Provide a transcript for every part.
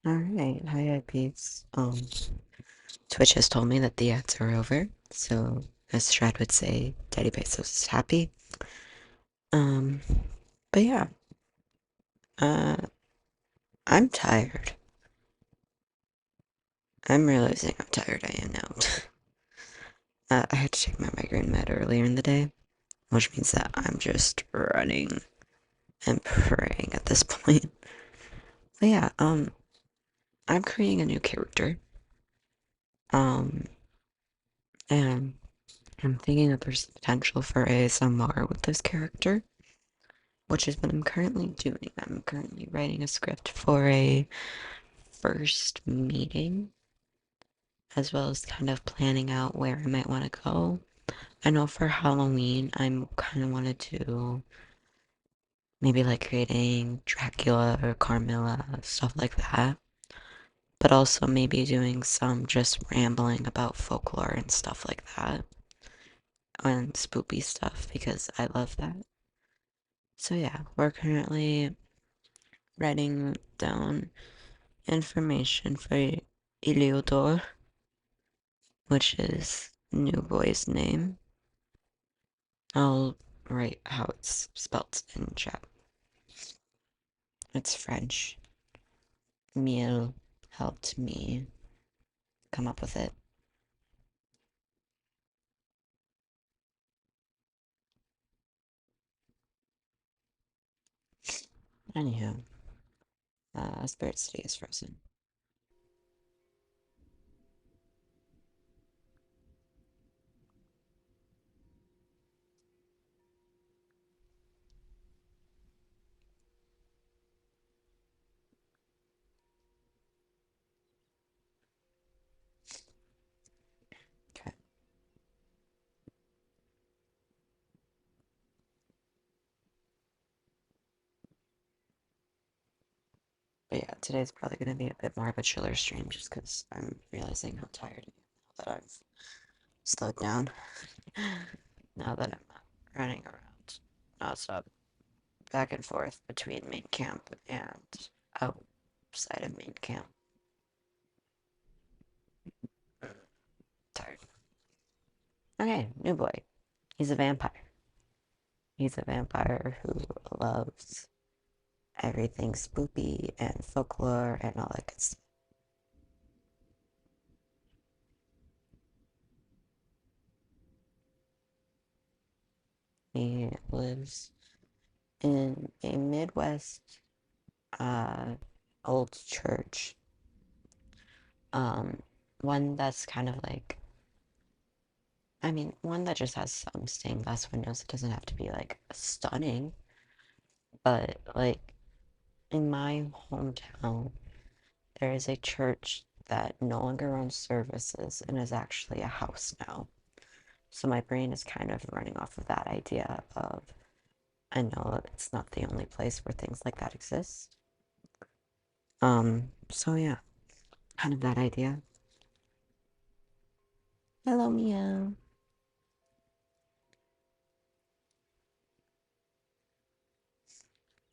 Alright, hi IPs. Twitch has told me that the ads are over, so as Shred would say, Daddy Pesos is happy. Um, but yeah, uh, I'm tired. I'm realizing how tired I am now. I had to take my migraine med earlier in the day, which means that I'm just running and praying at this point. But yeah, I'm creating a new character. Um, and I'm thinking that there's potential for ASMR with this character, which is what I'm currently doing. I'm currently writing a script for a first meeting, as well as kind of planning out where I might want to go. I know for Halloween, I'm kind of wanted to maybe like creating Dracula or Carmilla, stuff like that. But also maybe doing some just rambling about folklore and stuff like that. And spoopy stuff because I love that. So yeah, we're currently writing down information for Iliodor, which is New Boy's name. I'll write how it's spelt in chat. It's French. Miel helped me come up with it. Anywho, Spirit City is frozen. Okay. But yeah, today's probably going to be a bit more of a chiller stream just because I'm realizing how tired I am now that I've slowed down. Now that I'm not running around nonstop back and forth between main camp and outside of main camp. Tired. Okay, new boy. He's a vampire. He's a vampire who loves everything spoopy and folklore and all that good stuff. He lives in a Midwest uh, old church. Um, one that's kind of like, I mean, one that just has some stained glass windows. It doesn't have to be like stunning, but like in my hometown, there is a church that no longer runs services and is actually a house now. So my brain is kind of running off of that idea of I know that it's not the only place where things like that exist. So yeah, kind of that idea. Hello, Mia.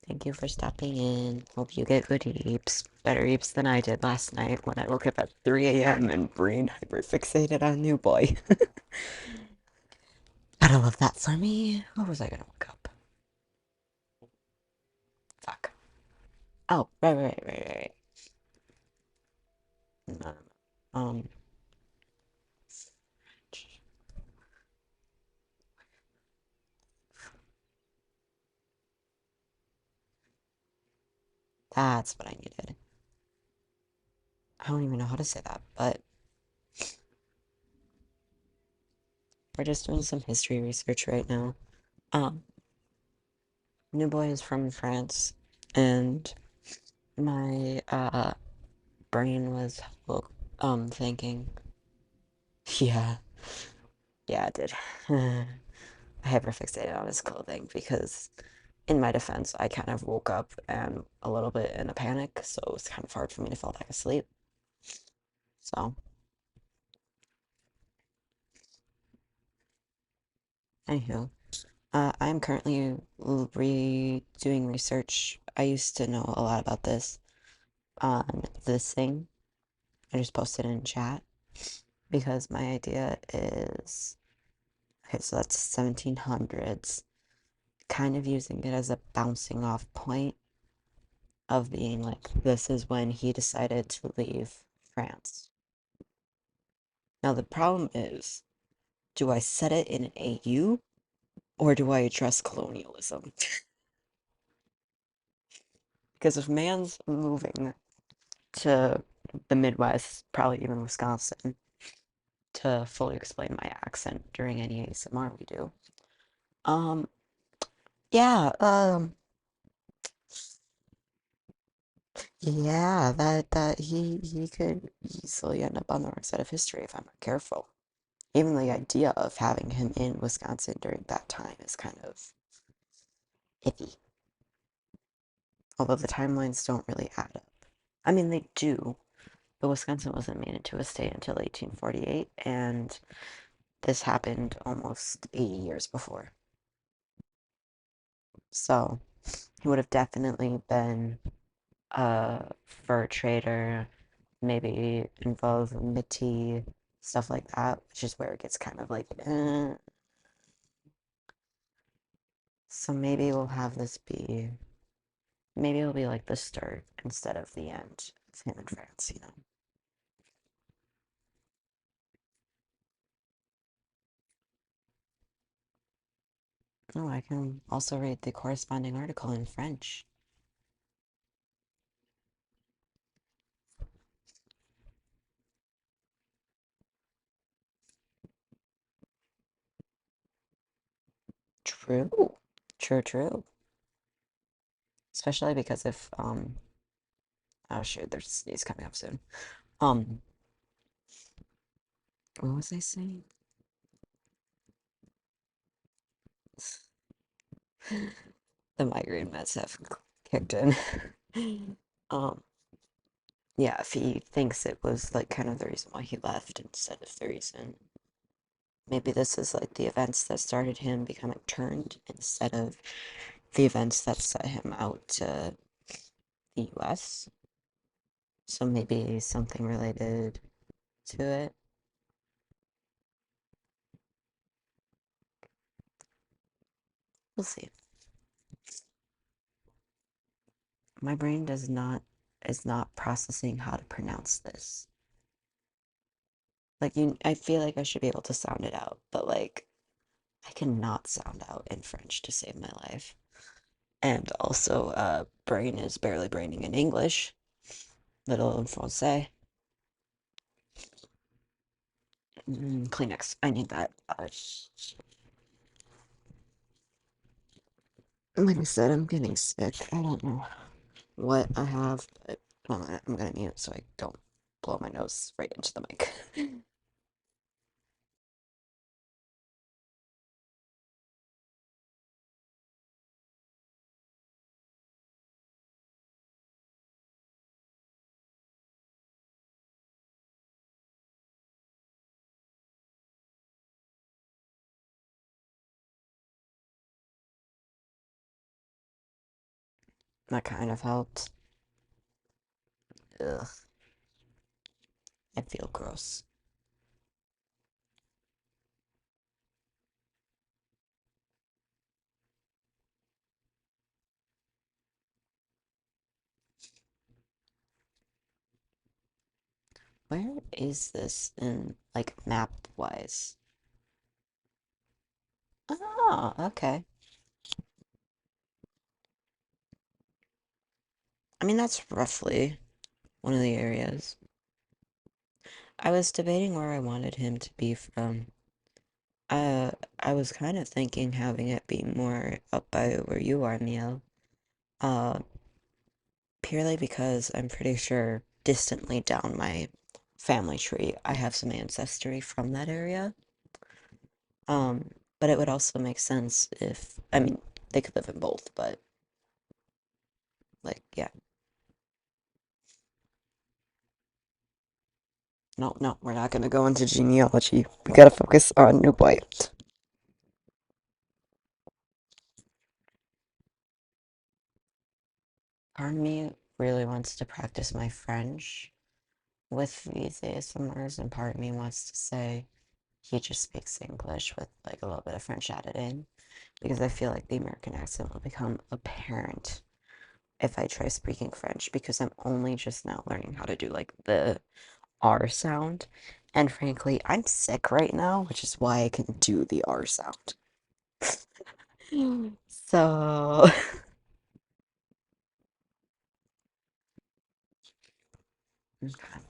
Thank you for stopping in. Hope you get good eeps. Better eeps than I did last night when I woke up at 3 a.m. and brain hyperfixated on New Boy. Gotta love that for me. What was I gonna look up? Fuck. Oh, right. No. Um, that's what I needed. I don't even know how to say that, but we're just doing some history research right now. Um, New Boy is from France, and my brain was thinking, yeah, yeah, I did. I hyperfixated on his clothing because, in my defense, I kind of woke up and a little bit in a panic, so it was kind of hard for me to fall back asleep. So, anywho, I'm currently doing research. I used to know a lot about this, on this thing. I just posted in chat because my idea is okay, so that's 1700s, kind of using it as a bouncing off point of being like, this is when he decided to leave France. Now, the problem is, do I set it in an AU or do I address colonialism? Because if man's moving to the Midwest, probably even Wisconsin, to fully explain my accent during any ASMR we do. Um, yeah, yeah, that he could easily end up on the wrong side of history if I'm not careful. Even the idea of having him in Wisconsin during that time is kind of iffy. Although the timelines don't really add up. I mean, they do, but Wisconsin wasn't made into a state until 1848, and this happened almost 80 years before. So he would have definitely been a fur trader, maybe involved in Métis, stuff like that, which is where it gets kind of like, eh. So maybe we'll have this be, maybe it'll be like the start instead of the end of him in France, you know? Oh, I can also read the corresponding article in French. True. True, true. Especially because if, oh shoot, there's a sneeze coming up soon. Um, what was I saying? The migraine meds have kicked in. Um, yeah, if he thinks it was like kind of the reason why he left instead of the reason, maybe this is like the events that started him becoming turned instead of the events that set him out to the US. So maybe something related to it. We'll see. My brain does not is not processing how to pronounce this. Like I feel like I should be able to sound it out, but like I cannot sound out in French to save my life. And also, brain is barely braining in English, little in Francais. Kleenex, I need that. Like I said, I'm getting sick. I don't know what I have, but I'm gonna mute it so I don't blow my nose right into the mic. That kind of helped. Ugh, I feel gross. Where is this in like map wise? Oh, okay. I mean, that's roughly one of the areas. I was debating where I wanted him to be from. I was kind of thinking having it be more up by where you are, Neil. Uh, Purely because I'm pretty sure distantly down my family tree, I have some ancestry from that area. Um, but it would also make sense if, I mean, they could live in both, but like, yeah. No, no, we're not gonna go into genealogy. We gotta focus on New White. Pardon me, really wants to practice my French with these ASMRs, and part of me wants to say he just speaks English with like a little bit of French added in because I feel like the American accent will become apparent if I try speaking French because I'm only just now learning how to do like the R sound. And frankly, I'm sick right now, which is why I can do the R sound. So, okay.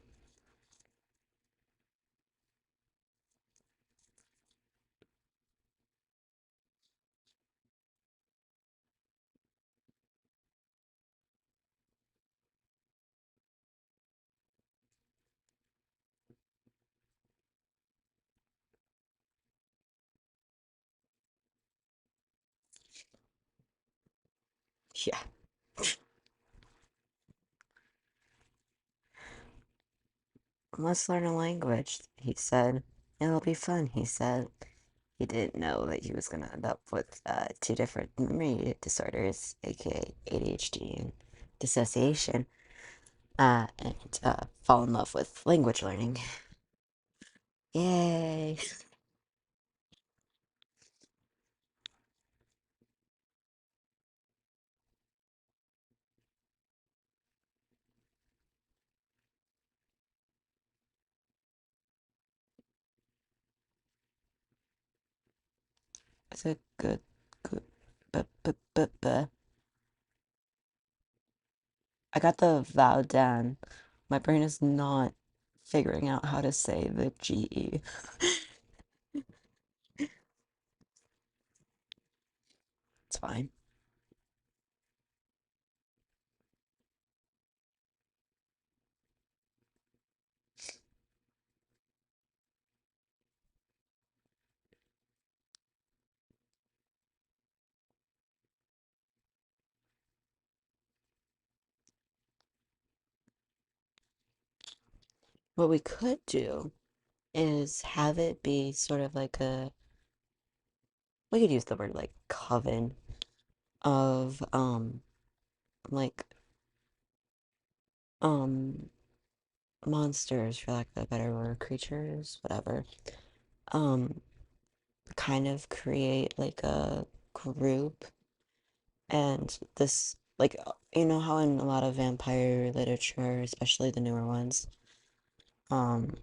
Yeah. Let's learn a language, he said. It'll be fun, he said. He didn't know that he was gonna end up with two different memory disorders, aka ADHD and dissociation, and fall in love with language learning. Yay! It's a good, but. I got the vowel down. My brain is not figuring out how to say the GE. It's fine. What we could do is have it be sort of like a, we could use the word like coven of like um monsters for lack of a better word, creatures, whatever. Um kind of create like a group and this like you know how in a lot of vampire literature, especially the newer ones, um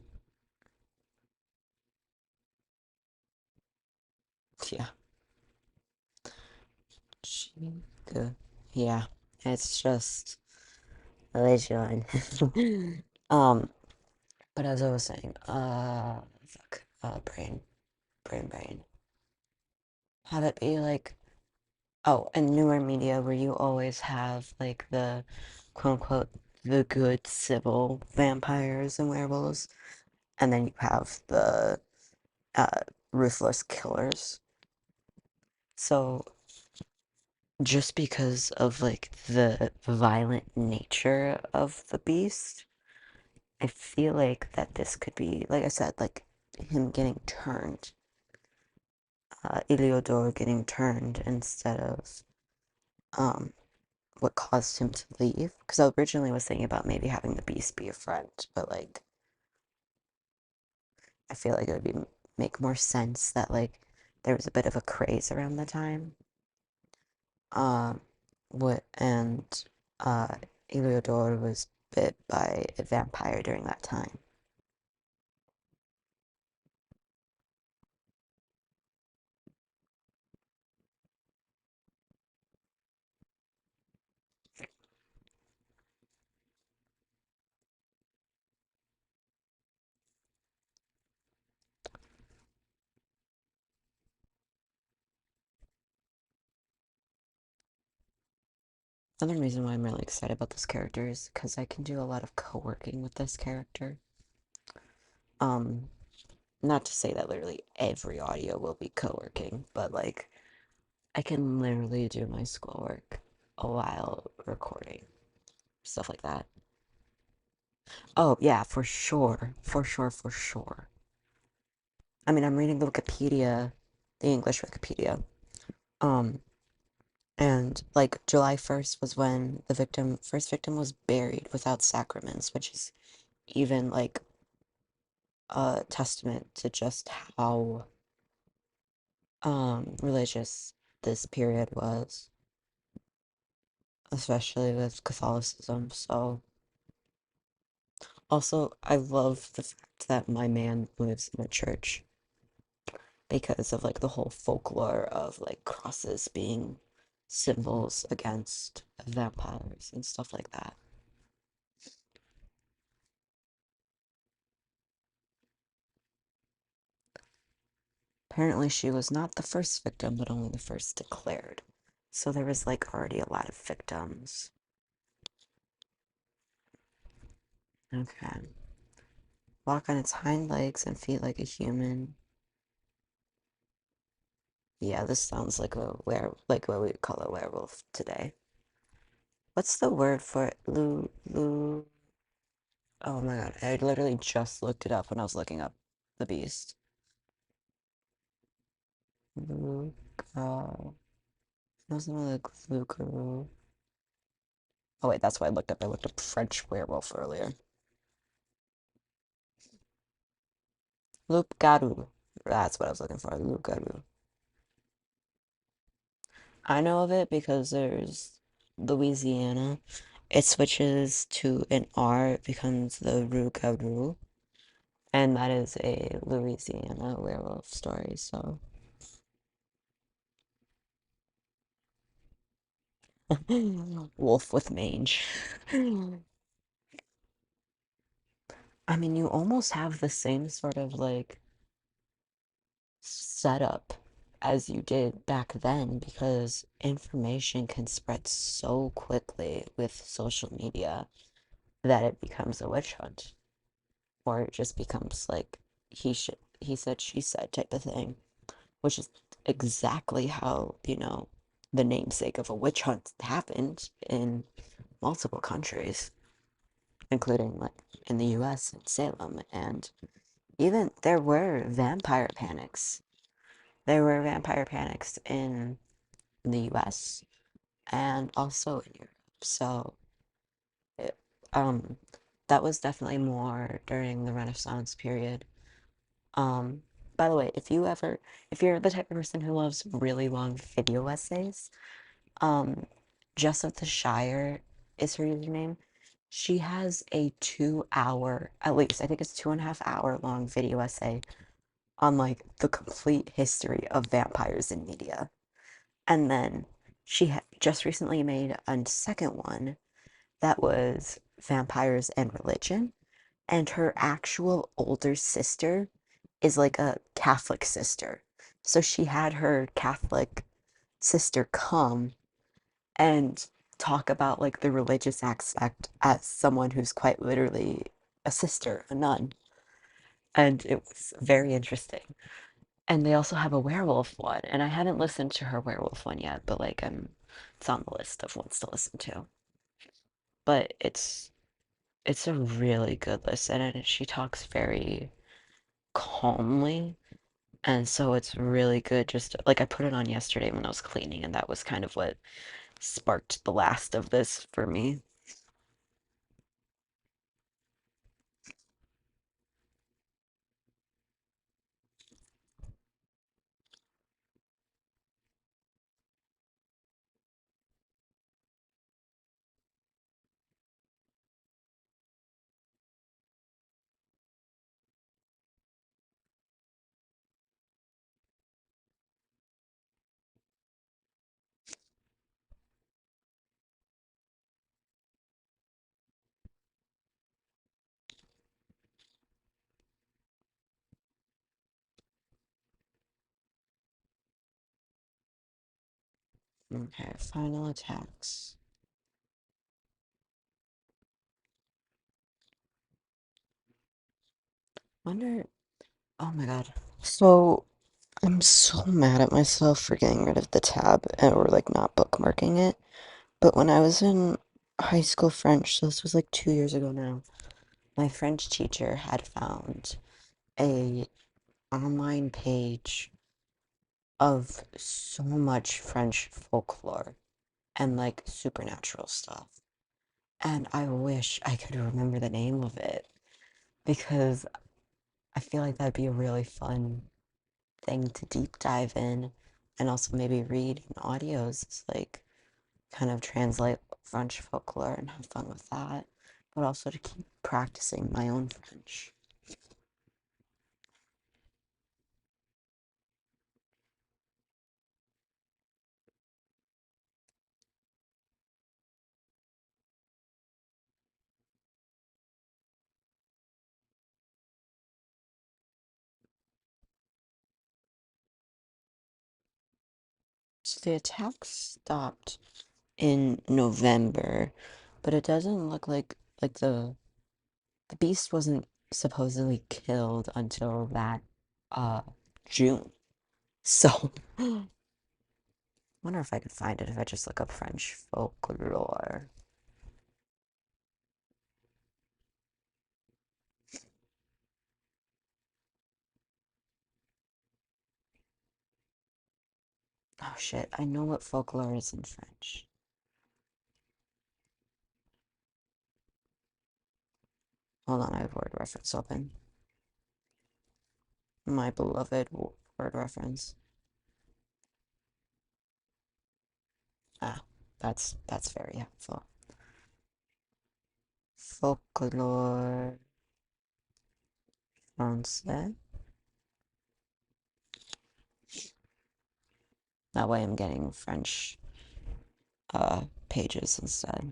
yeah, Chica. Yeah, it's just religion. um but as I was saying, fuck, brain. Have it be like, oh, and newer media where you always have like the quote unquote the good civil vampires and werewolves, and then you have the uh, ruthless killers. So just because of like the violent nature of the beast, I feel like that this could be, like I said, like him getting turned, Iliodor getting turned instead of um what caused him to leave. Because I originally was thinking about maybe having the beast be a friend, but like I feel like it would be make more sense that like there was a bit of a craze around the time. Um, what and uh, Iliodor was bit by a vampire during that time. Another reason why I'm really excited about this character is because I can do a lot of co-working with this character. Um, Not to say that literally every audio will be co-working, but like I can literally do my schoolwork while recording, stuff like that. Oh yeah, for sure, for sure. I mean, I'm reading the Wikipedia, the English Wikipedia. Um, And like July 1st was when the first victim was buried without sacraments, which is even like a testament to just how religious this period was, especially with Catholicism. So also I love the fact that my man lives in a church because of like the whole folklore of like crosses being symbols against vampires and stuff like that. Apparently, she was not the first victim, but only the first declared. So there was like already a lot of victims. Okay. Walk on its hind legs and feet like a human. Yeah, this sounds like a like what we call a werewolf today. What's the word for it? Oh my god, I literally just looked it up when I was looking up the beast. Luca. Doesn't look Lucaru. Oh wait, that's what I looked up. I looked up French werewolf earlier. Loup-garou. That's what I was looking for. Loup-garou. I know of it because there's Louisiana. It switches to an R, it becomes the Rougarou, and that is a Louisiana werewolf story. So, wolf with mange. I mean, you almost have the same sort of like setup as you did back then because information can spread so quickly with social media that it becomes a witch hunt or it just becomes like he said she said type of thing, which is exactly how, the namesake of a witch hunt happened in multiple countries, including like in the US and Salem, and even there were vampire panics in the US and also in Europe. So it, um, that was definitely more during the Renaissance period. Um, by the way, if you're the type of person who loves really long video essays, um, Jess of the Shire is her username. She has a 2 hour, at least, I think it's 2.5 hour long video essay on like the complete history of vampires in media. And then just recently made a second one that was vampires and religion. And her actual older sister is like a Catholic sister. So she had her Catholic sister come and talk about like the religious aspect as someone who's quite literally a sister, a nun. And it was very interesting. And they also have a werewolf one, and I haven't listened to her werewolf one yet, but like it's on the list of ones to listen to. But it's a really good listen, and she talks very calmly, and so it's really good. Just like I put it on yesterday when I was cleaning, and that was kind of what sparked the last of this for me. Okay, final attacks. Wonder. Oh my God. So I'm so mad at myself for getting rid of the tab or like not bookmarking it. But when I was in high school French, so this was like 2 years ago now, my French teacher had found a online page of so much French folklore. and like supernatural stuff. And I wish I could remember the name of it because I feel like that'd be a really fun thing to deep dive in and also maybe read in audios, like kind of translate French folklore and have fun with that, but also to keep practicing my own French. So the attack stopped in November, but it doesn't look like the beast wasn't supposedly killed until that uh June. So wonder if I could find it if I just look up French folklore. Oh shit, I know what folklore is in French. Hold on, I have word reference open. My beloved word reference. Ah, that's very helpful. Folklore français. That way I'm getting French pages instead.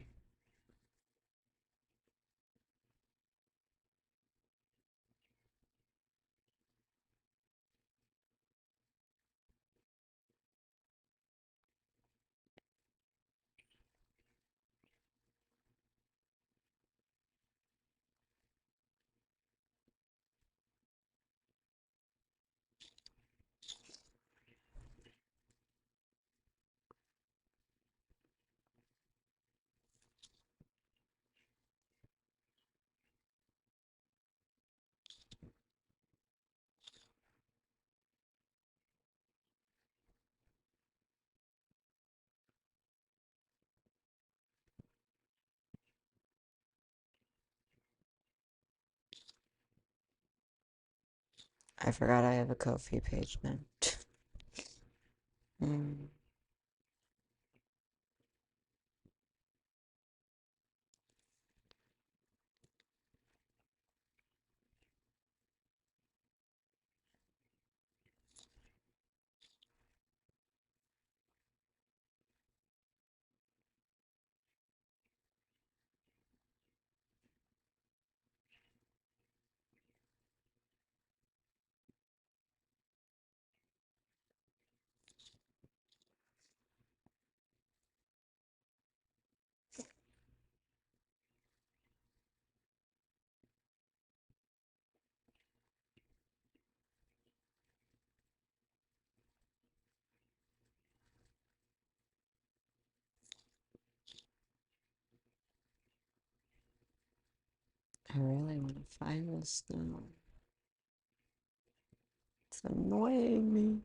I forgot I have a Ko-fi page now. Mm, I really want to find this now. It's annoying me.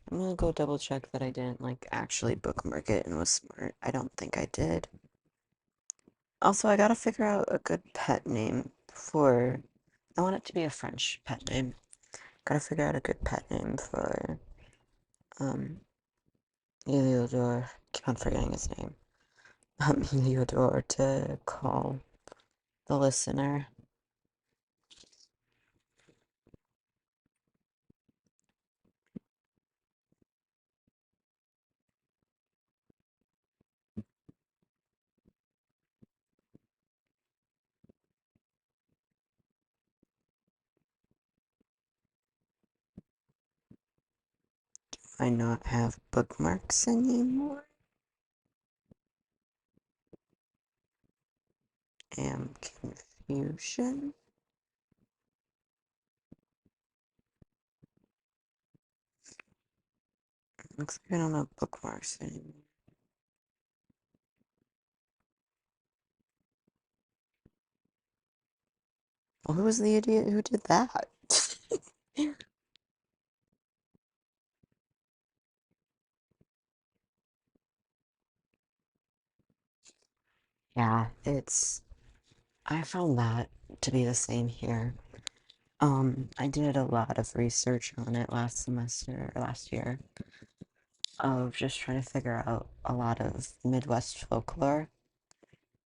I'm gonna go double check that I didn't like actually bookmark it and was smart. I don't think I did. Also, I gotta figure out a good pet name for. I want it to be a French pet name. Gotta figure out a good pet name for um Heliodor. Keep on forgetting his name. Heliodor to call the listener. I not have bookmarks anymore. Am confusion. Looks like I don't have bookmarks anymore. Well, who was the idiot who did that? Yeah, I found that to be the same here. I did a lot of research on it last semester, or last year, of just trying to figure out a lot of Midwest folklore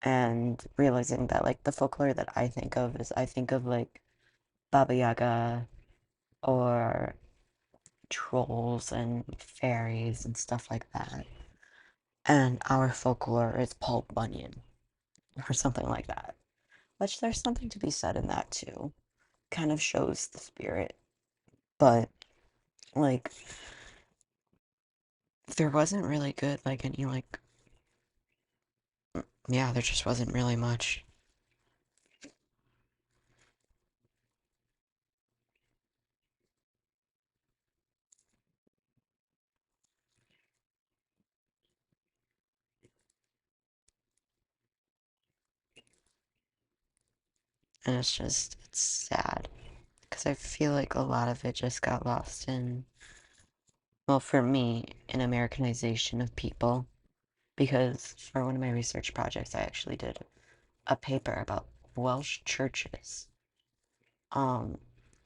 and realizing that, like, the folklore that I think of is I think of, like, Baba Yaga or trolls and fairies and stuff like that. And our folklore is Paul Bunyan or something like that. Which there's something to be said in that too. Kind of shows the spirit. But like there wasn't really good like any like yeah, there just wasn't really much. And it's sad. Because I feel like a lot of it just got lost in, well, for me, in Americanization of people. Because for one of my research projects, I actually did a paper about Welsh churches, um,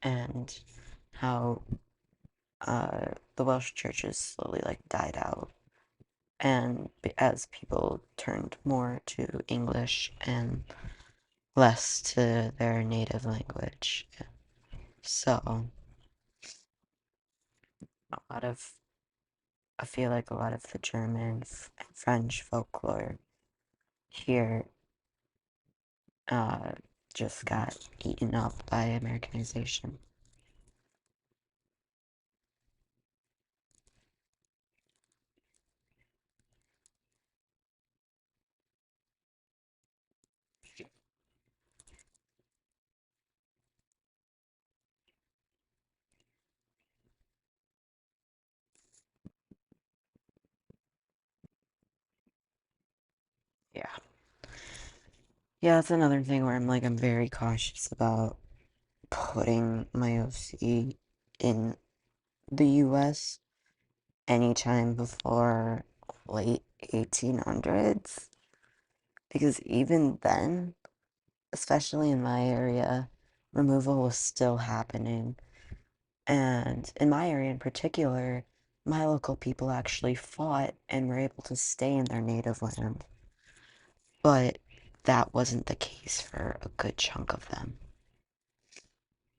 and how the Welsh churches slowly like died out, and as people turned more to English and less to their native language. So a lot of I feel like a lot of the German and French folklore here uh, just got eaten up by Americanization. Yeah. Yeah, that's another thing where I'm very cautious about putting my OC in the US anytime before late 1800s. Because even then, especially in my area, removal was still happening. And in my area in particular, my local people actually fought and were able to stay in their native land. But that wasn't the case for a good chunk of them.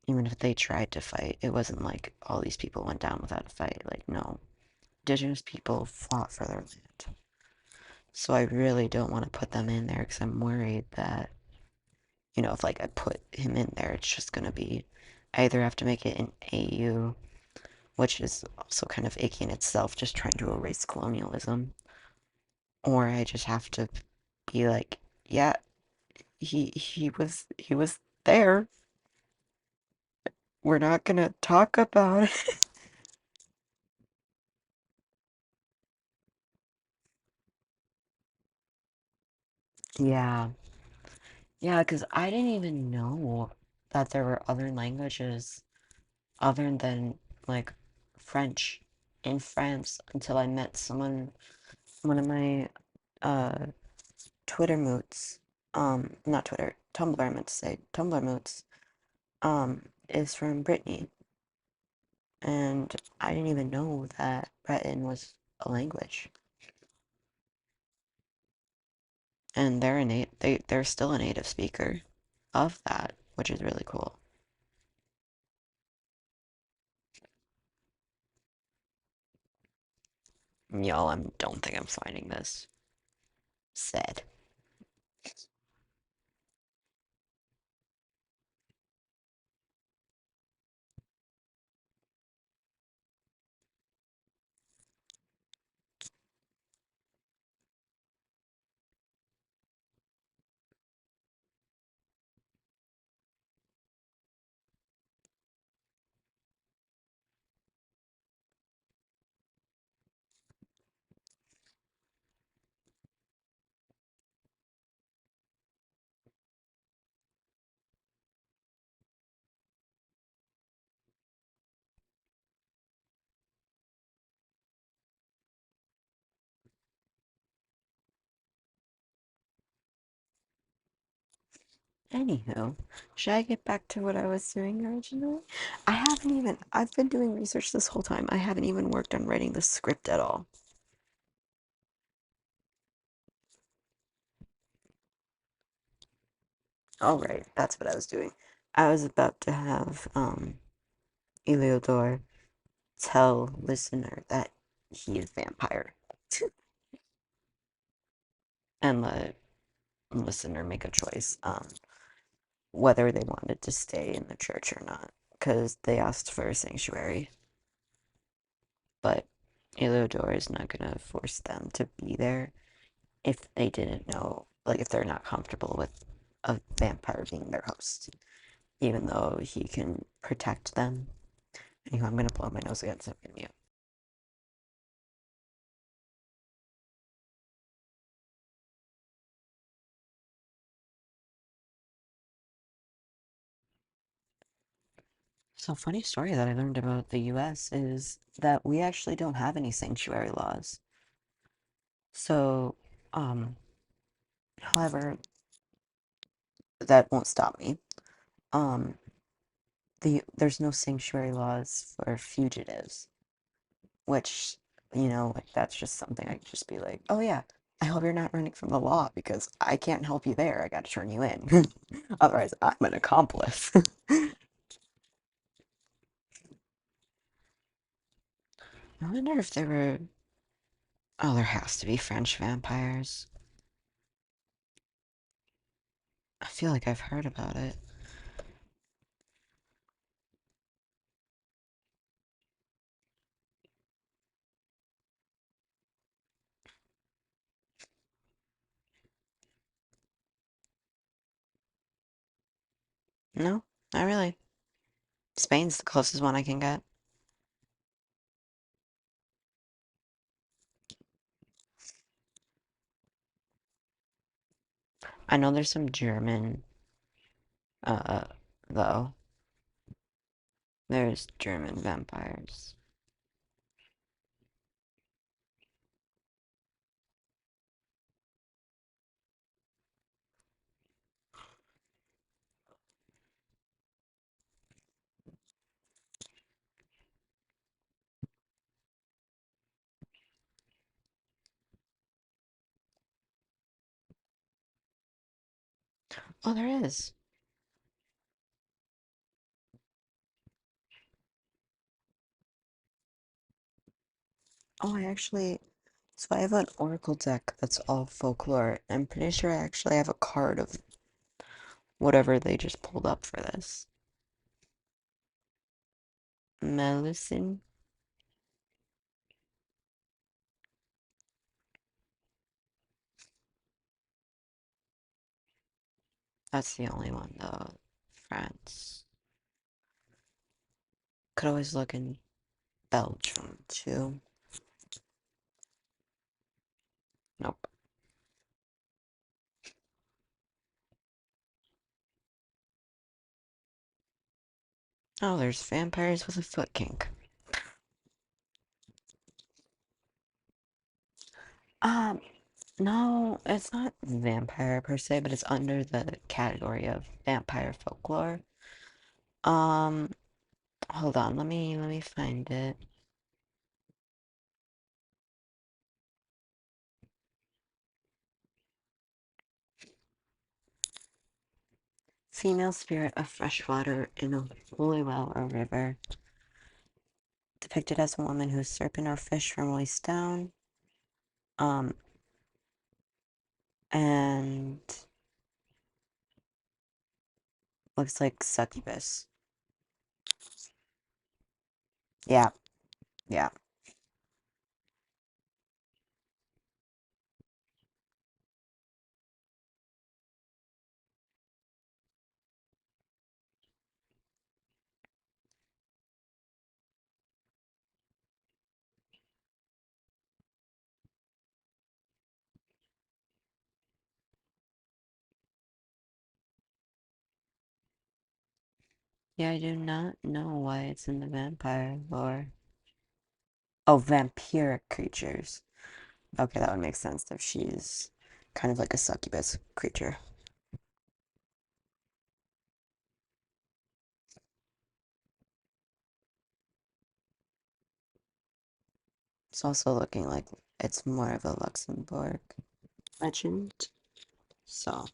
Even if they tried to fight, it wasn't like all these people went down without a fight. Like, no. Indigenous people fought for their land. So I really don't want to put them in there because I'm worried that, if like I put him in there, it's just going to be I either have to make it an AU, which is also kind of icky in itself, just trying to erase colonialism, or I just have to be like, yeah, he was there. We're not gonna talk about it. Yeah. Yeah, because I didn't even know that there were other languages other than like French in France until I met one of my uh Twitter moots, not Twitter, Tumblr, I meant to say, Tumblr moots, is from Brittany. And I didn't even know that Breton was a language. And they're still a native speaker of that, which is really cool. Y'all, I don't think I'm finding this. Sad. Anywho, should I get back to what I was doing originally? I've been doing research this whole time. I haven't even worked on writing the script at all. All right, that's what I was doing. I was about to have Eleodor tell listener that he is vampire and let listener make a choice whether they wanted to stay in the church or not because they asked for a sanctuary, but Eleodor is not gonna force them to be there if they didn't know, like if they're not comfortable with a vampire being their host, even though he can protect them. Anyway, I'm gonna blow my nose again so I can mute. So, funny story that I learned about the US is that we actually don't have any sanctuary laws. So, um, however, that won't stop me. Um, there's no sanctuary laws for fugitives, which, like that's just something I could just be like, oh yeah, I hope you're not running from the law because I can't help you there. I gotta turn you in. Otherwise, I'm an accomplice. I wonder if there were. Oh, there has to be French vampires. I feel like I've heard about it. No, not really. Spain's the closest one I can get. I know there's some German, uh, though. There's German vampires. Oh, there is. Oh, so I have an Oracle deck that's all folklore. I'm pretty sure I actually have a card of whatever they just pulled up for this. Melusine? That's the only one, though. France. Could always look in Belgium, too. Nope. Oh, there's vampires with a foot kink. Um, no, it's not vampire per se, but it's under the category of vampire folklore. Um, hold on, let me find it. Female spirit of fresh water in a holy well or river, depicted as a woman whose serpent or fish from waist down. Um, and looks like succubus. Yeah, yeah, yeah. I do not know why it's in the vampire lore. Oh, vampiric creatures. Okay, that would make sense if she's kind of like a succubus creature. It's also looking like it's more of a Luxembourg legend. So,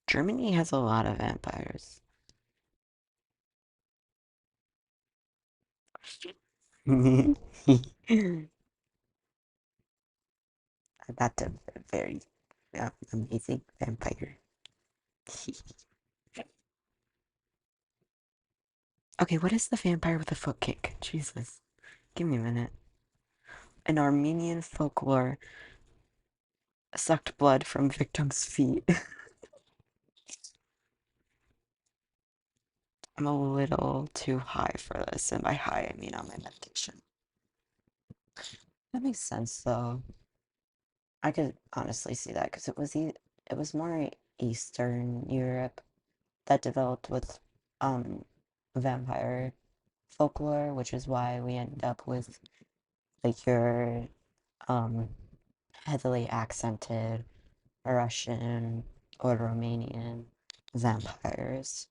Germany has a lot of vampires. That's a very amazing vampire. Okay, what is the vampire with the foot kick? Jesus. Give me a minute. An Armenian folklore sucked blood from victims' feet. I'm a little too high for this, and by high I mean on my medication. That makes sense though. I could honestly see that because it was more Eastern Europe that developed with um vampire folklore, which is why we end up with like your um heavily accented Russian or Romanian vampires.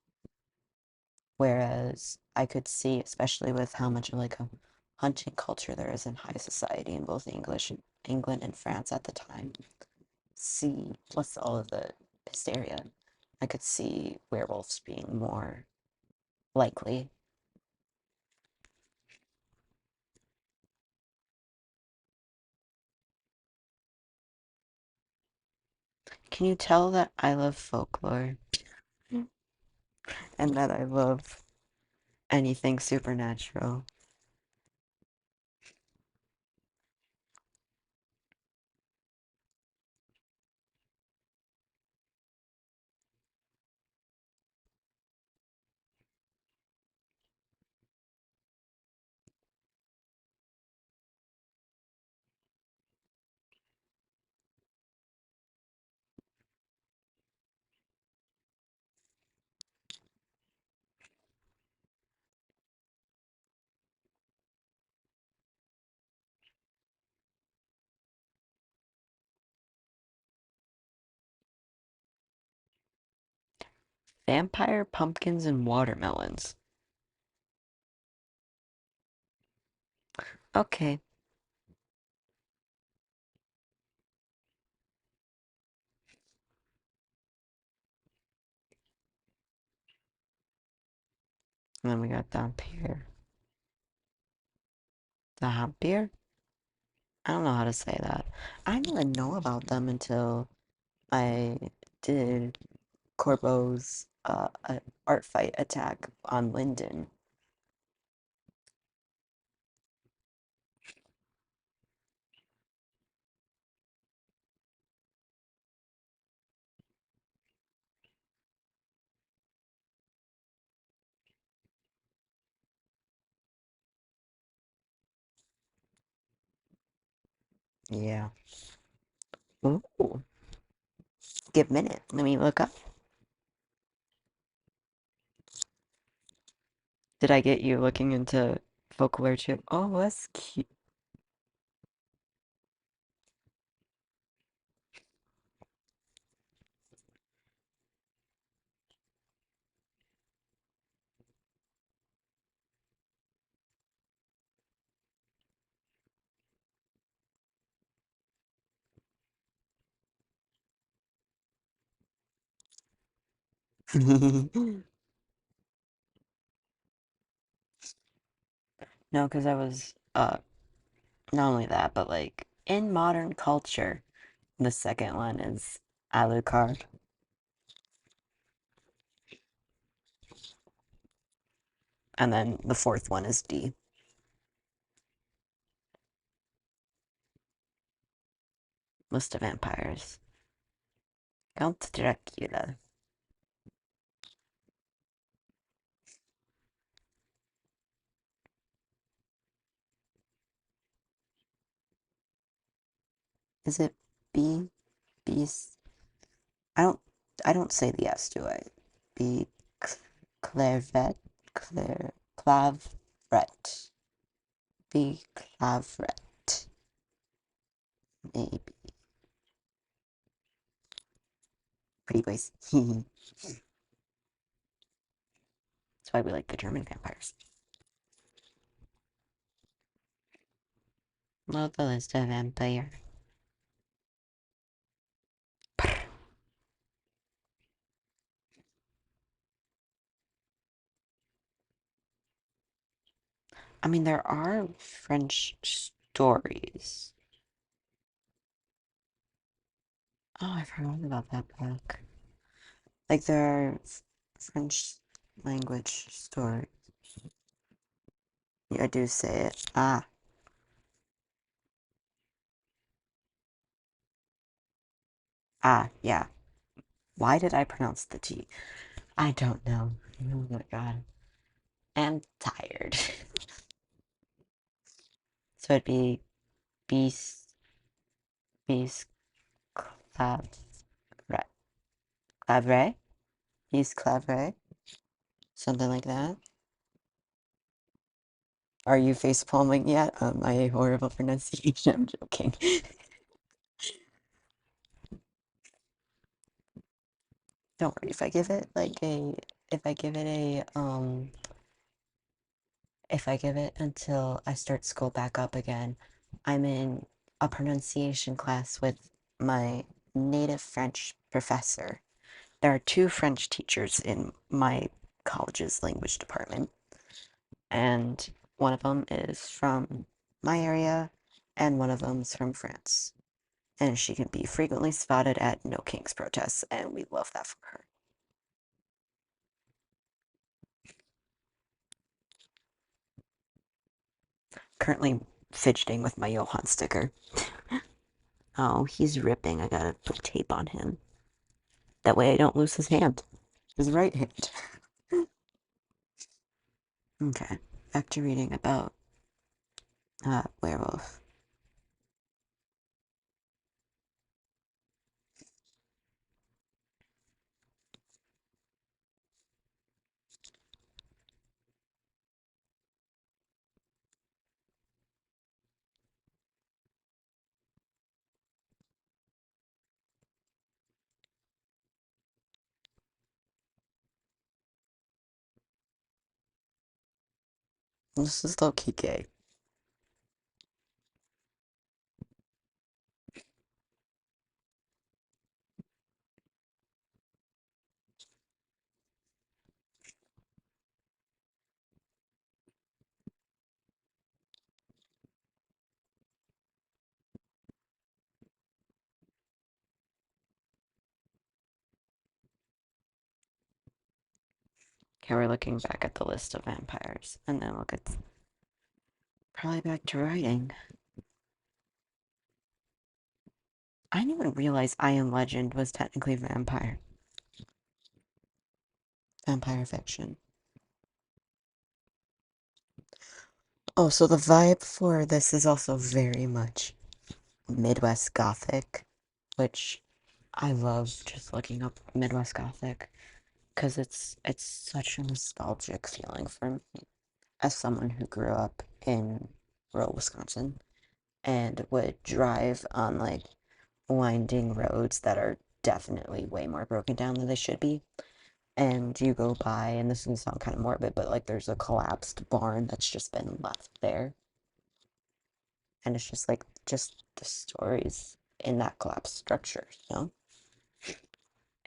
Whereas I could see, especially with how much of like a hunting culture there is in high society in both England and France at the time, see plus all of the hysteria, I could see werewolves being more likely. Can you tell that I love folklore and that I love anything supernatural? Vampire pumpkins and watermelons. Okay, and then we got Vampire. The Vampire? I don't know how to say that. I didn't even know about them until I did Corbo's art fight attack on Linden. Yeah. Ooh, give a minute. Let me look up. Did I get you looking into folklore too? Oh, that's cute. No, because I was not only that, but like in modern culture, the second one is Alucard, and then the fourth one is D. List of vampires. Count Dracula. Is it B? B? I don't. I don't say the S, do I? B. Clairvet. Clavret. B. Clavret. Maybe. Pretty boys. That's why we like the German vampires. Love the list of vampire. I mean, there are French stories. Oh, I forgot about that book. Like, there are French language stories. Yeah, I do say it. Ah, yeah. Why did I pronounce the T? I don't know. Oh my god. I'm tired. So it'd be beast, beast, clavre, clavre, beast, clavre, something like that. Are you face palming yet? My horrible pronunciation. I'm joking. Don't worry. If I give it like a, if I give it a, if I give it until I start school back up again, I'm in a pronunciation class with my native French professor. There are two French teachers in my college's language department, and one of them is from my area, and one of them's from France. And she can be frequently spotted at No Kings protests, and we love that for her. Currently fidgeting with my Johann sticker. Oh, he's ripping. I gotta put tape on him. That way I don't lose his hand. His right hand. Okay, back to reading about werewolf. This is low key gay. Okay, we're looking back at the list of vampires, and then we'll get probably back to writing. I didn't even realize I Am Legend was technically vampire fiction. Oh, so the vibe for this is also very much Midwest Gothic, which I love just looking up Midwest Gothic because it's such a nostalgic feeling for me as someone who grew up in rural Wisconsin and would drive on like winding roads that are definitely way more broken down than they should be. And you go by, and this is gonna sound kind of morbid, but like there's a collapsed barn that's just been left there. And it's just like, just the stories in that collapsed structure, you know?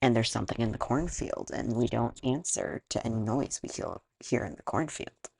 And there's something in the cornfield, and we don't answer to any noise we hear in the cornfield.